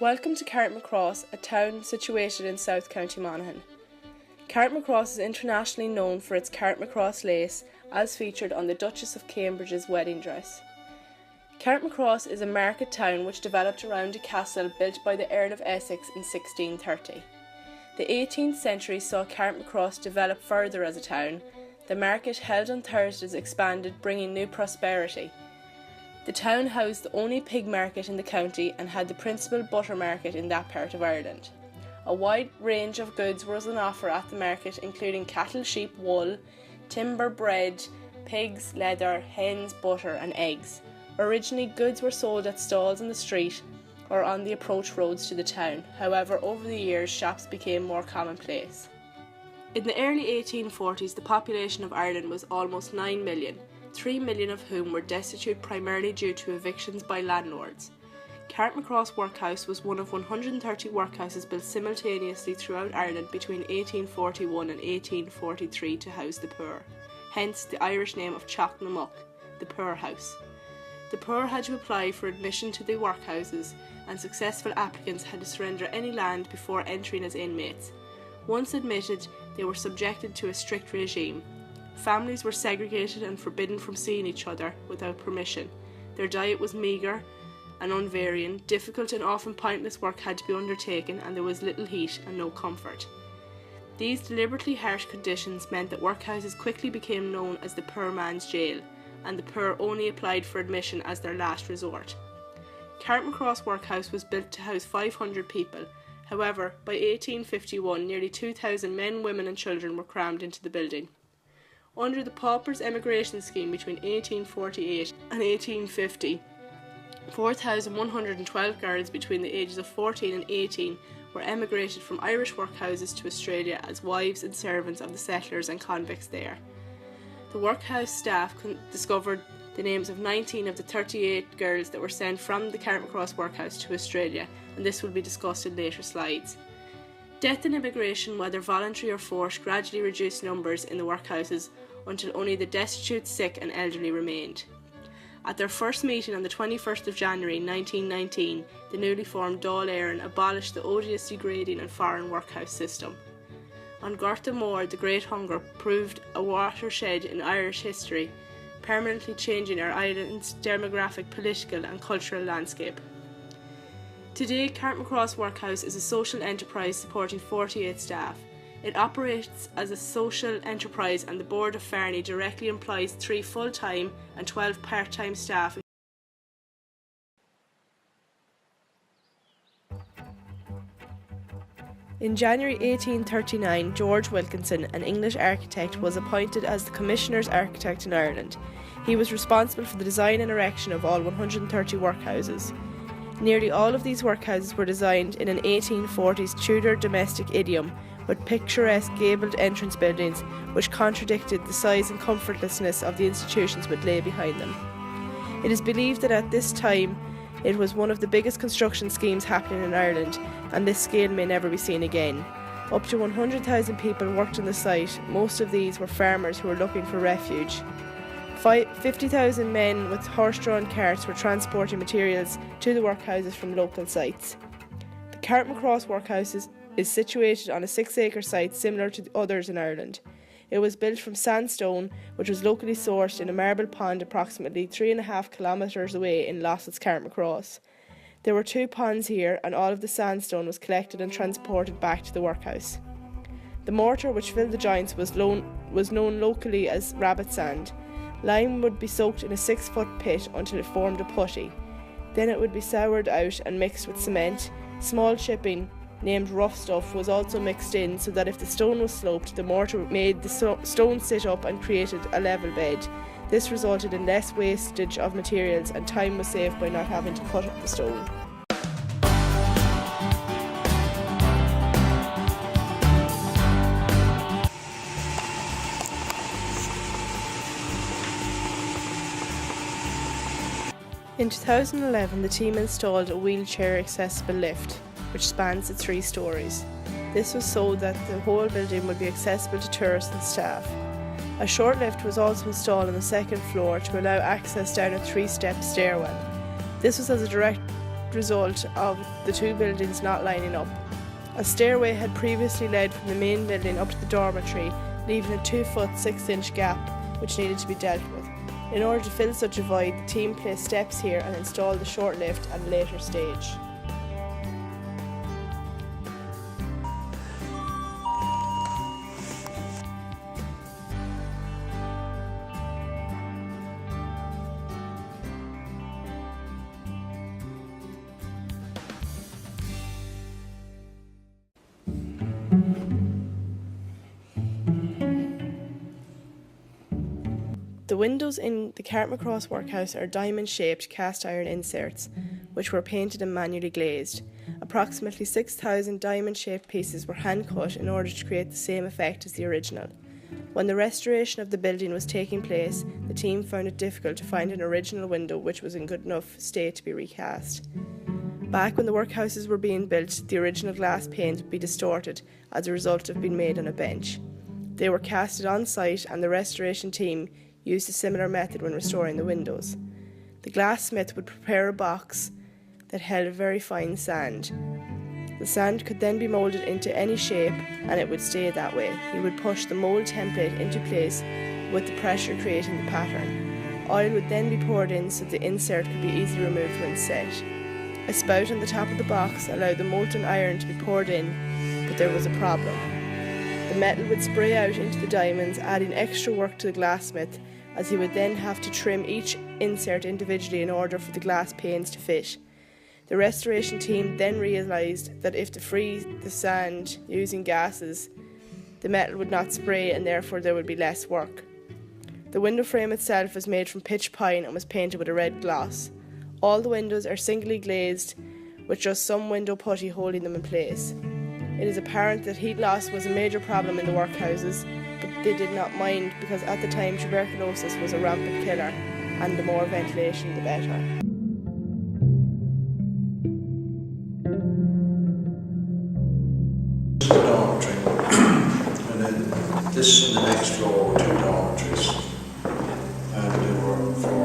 Welcome to Carrickmacross, a town situated in South County Monaghan. Carrickmacross is internationally known for its Carrickmacross lace, as featured on the Duchess of Cambridge's wedding dress. Carrickmacross is a market town which developed around a castle built by the Earl of Essex in 1630. The 18th century saw Carrickmacross develop further as a town. The market held on Thursdays expanded, bringing new prosperity. The town housed the only pig market in the county and had the principal butter market in that part of Ireland. A wide range of goods was on offer at the market, including cattle, sheep, wool, timber, bread, pigs, leather, hens, butter and eggs. Originally, goods were sold at stalls in the street or on the approach roads to the town. However, over the years, shops became more commonplace. In the early 1840s, the population of Ireland was almost 9 million. 3 million of whom were destitute primarily due to evictions by landlords. Carrickmacross Workhouse was one of 130 workhouses built simultaneously throughout Ireland between 1841 and 1843 to house the poor, hence the Irish name of Cunningham, the poor house. The poor had to apply for admission to the workhouses, and successful applicants had to surrender any land before entering as inmates. Once admitted, they were subjected to a strict regime. Families were segregated and forbidden from seeing each other without permission. Their diet was meagre and unvarying. Difficult and often pointless work had to be undertaken, and there was little heat and no comfort. These deliberately harsh conditions meant that workhouses quickly became known as the poor man's jail, and the poor only applied for admission as their last resort. Carrickmacross Workhouse was built to house 500 people. However, by 1851, nearly 2,000 men, women and children were crammed into the building. Under the paupers' emigration scheme between 1848 and 1850, 4,112 girls between the ages of 14 and 18 were emigrated from Irish workhouses to Australia as wives and servants of the settlers and convicts there. The workhouse staff discovered the names of 19 of the 38 girls that were sent from the Carrickmacross Workhouse to Australia, and this will be discussed in later slides. Death and immigration, whether voluntary or forced, gradually reduced numbers in the workhouses until only the destitute, sick and elderly remained. At their first meeting on the 21st of January 1919, the newly formed Dáil Éireann abolished the odious, degrading and foreign workhouse system. On Gorta Mór, the Great Hunger proved a watershed in Irish history, permanently changing our island's demographic, political and cultural landscape. Today, Carrickmacross Workhouse is a social enterprise supporting 48 staff. It operates as a social enterprise, and the Board of Farney directly employs 3 full-time and 12 part-time staff. In January 1839, George Wilkinson, an English architect, was appointed as the Commissioner's Architect in Ireland. He was responsible for the design and erection of all 130 workhouses. Nearly all of these workhouses were designed in an 1840s Tudor domestic idiom, with picturesque gabled entrance buildings which contradicted the size and comfortlessness of the institutions which lay behind them. It is believed that at this time it was one of the biggest construction schemes happening in Ireland, and this scale may never be seen again. Up to 100,000 people worked on the site. Most of these were farmers who were looking for refuge. 50,000 men with horse-drawn carts were transporting materials to the workhouses from local sites. The Carrickmacross Workhouse is situated on a 6-acre site similar to the others in Ireland. It was built from sandstone, which was locally sourced in a marble pond approximately 3.5 kilometres away in Lossett's Carrickmacross. There were 2 ponds here, and all of the sandstone was collected and transported back to the workhouse. The mortar which filled the joints was known locally as rabbit sand. Lime would be soaked in a 6-foot pit until it formed a putty. Then it would be soured out and mixed with cement. Small chipping, named rough stuff, was also mixed in so that if the stone was sloped, the mortar made the stone sit up and created a level bed. This resulted in less wastage of materials, and time was saved by not having to cut up the stone. In 2011, the team installed a wheelchair-accessible lift, which spans the 3 stories. This was so that the whole building would be accessible to tourists and staff. A short lift was also installed on the second floor to allow access down a 3-step stairwell. This was as a direct result of the two buildings not lining up. A stairway had previously led from the main building up to the dormitory, leaving a 2-foot 6-inch gap which needed to be dealt with. In order to fill such a void, the team placed steps here and installed the short lift at a later stage. The windows in the Carrickmacross Workhouse are diamond-shaped cast iron inserts, which were painted and manually glazed. Approximately 6,000 diamond-shaped pieces were hand-cut in order to create the same effect as the original. When the restoration of the building was taking place, the team found it difficult to find an original window which was in good enough state to be recast. Back when the workhouses were being built, the original glass panes would be distorted as a result of being made on a bench. They were casted on site, and the restoration team used a similar method when restoring the windows. The glassmith would prepare a box that held very fine sand. The sand could then be moulded into any shape and it would stay that way. He would push the mould template into place with the pressure creating the pattern. Oil would then be poured in so the insert could be easily removed when set. A spout on the top of the box allowed the molten iron to be poured in, but there was a problem. The metal would spray out into the diamonds, adding extra work to the glassmith, as he would then have to trim each insert individually in order for the glass panes to fit. The restoration team then realised that if to freeze the sand using gases, the metal would not spray and therefore there would be less work. The window frame itself was made from pitch pine and was painted with a red gloss. All the windows are singly glazed, with just some window putty holding them in place. It is apparent that heat loss was a major problem in the workhouses, but they did not mind because at the time tuberculosis was a rampant killer, and the more ventilation the better. This is the dormitory, and then this and the next floor were two dormitories, and they were for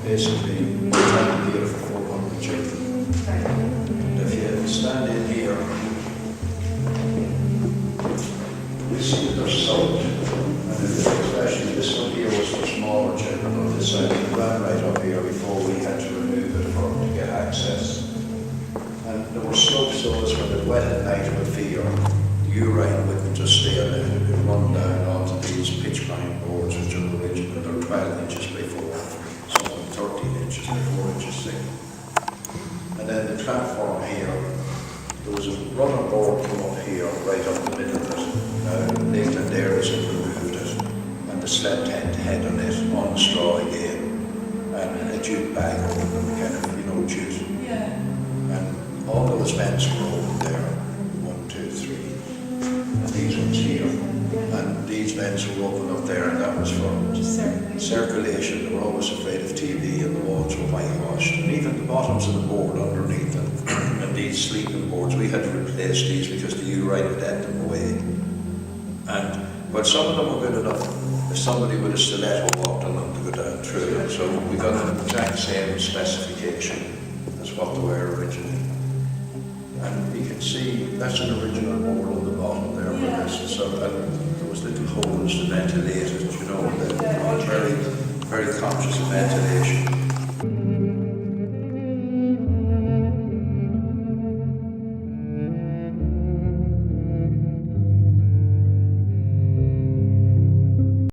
basically trying to cater for 400 children. And if you stand in here, you see that there's salt, and especially this one here was for smaller children on this side. We ran right up here before we had to remove it for them to get access. And there were slopes so as when it wet at night with fear, the urine wouldn't just stay on it, it would run down onto these pitch pine boards which are original. They're 12 inches by 4, some 13 inches by 4 inches thick. And then the platform here, there was a runner board come up here, right up the middle of it. Lakeland Dairies had removed it, and the sled tent head on it, on the straw again, and a jute bag over them, kind of, jute. Yeah. And all those vents were open there, 1, 2, 3, and these ones here. And these vents were open up there, and that was for circulation. They were always afraid of TB, and the walls were whitewashed. And even the bottoms of the board underneath them, and these sleeping boards, we had to replace these because the urine had ate them away. But some of them were good enough. If somebody with a stiletto walked on them to go down through them, so we got the exact same specification as what they were originally. And you can see that's an original board on the bottom there for this. So there was little holes to ventilate it, they were very, very conscious of ventilation.